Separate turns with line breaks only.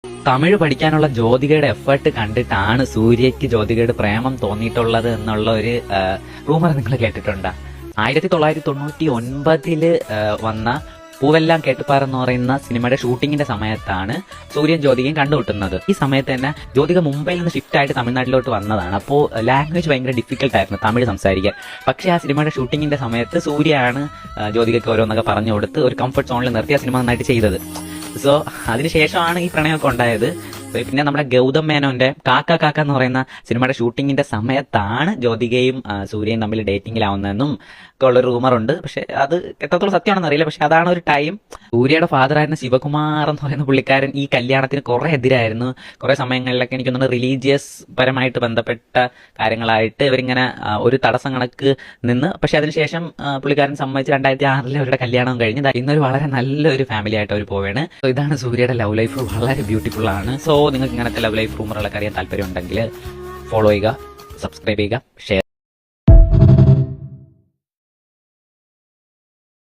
തമിഴ് പഠിക്കാനുള്ള ജ്യോതികയുടെ എഫേർട്ട് കണ്ടിട്ടാണ് സൂര്യയ്ക്ക് ജ്യോതികയുടെ പ്രേമം തോന്നിയിട്ടുള്ളത് എന്നുള്ള ഒരു റൂമർ നിങ്ങൾ കേട്ടിട്ടുണ്ടോ? 1999 വന്ന പൂവെല്ലാം കേട്ടുപാറ എന്ന് പറയുന്ന സിനിമയുടെ ഷൂട്ടിങ്ങിന്റെ സമയത്താണ് സൂര്യൻ ജ്യോതികയും കണ്ടുമുട്ടുന്നത്. ഈ സമയത്ത് തന്നെ ജ്യോതിക മുംബൈയിൽ നിന്ന് ഷിഫ്റ്റ് ആയിട്ട് തമിഴ്നാട്ടിലോട്ട് വന്നതാണ്. അപ്പോൾ ലാംഗ്വേജ് ഭയങ്കര ഡിഫിക്കൽട്ട് ആയിരുന്നു തമിഴ് സംസാരിക്കാൻ. പക്ഷേ ആ സിനിമയുടെ ഷൂട്ടിങ്ങിന്റെ സമയത്ത് സൂര്യയാണ് ജ്യോതികയ്ക്ക് ഓരോന്നൊക്കെ പറഞ്ഞു കൊടുത്ത് ഒരു കംഫർട്ട് സോണിൽ നിർത്തി ആ സിനിമ നന്നായിട്ട് ചെയ്തത്. സോ അതിനുശേഷമാണ് ഈ പ്രണയമൊക്കെ ഉണ്ടായത്. പിന്നെ നമ്മുടെ ഗൗതം മേനോന്റെ കാക്ക കാക്ക എന്ന് പറയുന്ന സിനിമയുടെ ഷൂട്ടിങ്ങിന്റെ സമയത്താണ് ജ്യോതികയും സൂര്യയും തമ്മിൽ ഡേറ്റിംഗിലാവുന്നതെന്നും ഒക്കെ ഉള്ളൊരു റൂമറുണ്ട്. പക്ഷെ അത് എത്രത്തോളം സത്യമാണെന്ന് അറിയില്ല. പക്ഷെ അതാണ് ഒരു ടൈം. സൂര്യയുടെ ഫാദറായിരുന്ന ശിവകുമാർ എന്ന് പറയുന്ന പുള്ളിക്കാരൻ ഈ കല്യാണത്തിന് കുറെ എതിരായിരുന്നു. കുറെ സമയങ്ങളിലൊക്കെ എനിക്ക് തോന്നുന്നു റിലീജിയസ് പരമായിട്ട് ബന്ധപ്പെട്ട കാര്യങ്ങളായിട്ട് ഇവരിങ്ങനെ ഒരു തടസ്സം കണക്ക് നിന്ന്. പക്ഷെ അതിനുശേഷം പുള്ളിക്കാരൻ സമ്മതിച്ച് 2006 അവരുടെ കല്യാണം കഴിഞ്ഞ് ഇന്നൊരു വളരെ നല്ലൊരു ഫാമിലി ആയിട്ട് അവർ പോവുകയാണ്. സോ ഇതാണ് സൂര്യയുടെ ലവ് ലൈഫ്. വളരെ ബ്യൂട്ടിഫുൾ ആണ്. സോ നിങ്ങൾക്ക് ഇങ്ങനത്തെ ലവ് ലൈഫ് റൂമറുകളൊക്കെ അറിയാൻ താല്പര്യം ഉണ്ടെങ്കിൽ ഫോളോ ചെയ്യുക, സബ്സ്ക്രൈബ് ചെയ്യുക, ഷെയർ